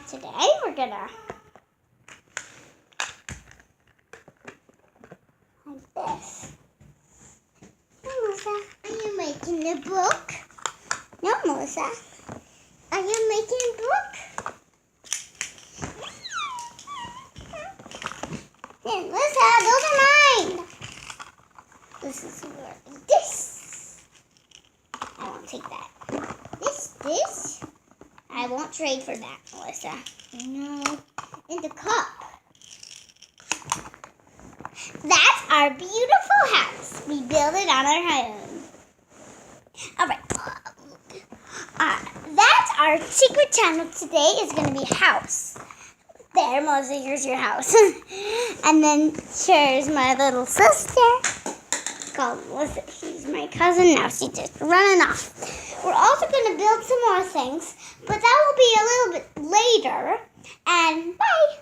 today we're gonna like this. Melissa, are you making a book? No, Melissa. Are you making a book? Melissa, those are mine. This is where this. I won't take that. This. I won't trade for that, Melissa. No. In the cup. That's our beautiful house. We built it on our own. All right. That's our secret channel today is going to be house. There, Melissa, here's your house. And then here's my little sister called Melissa. She's my cousin. Now she's just running off. We're also going to build some more things, but that will be a little bit later. And bye.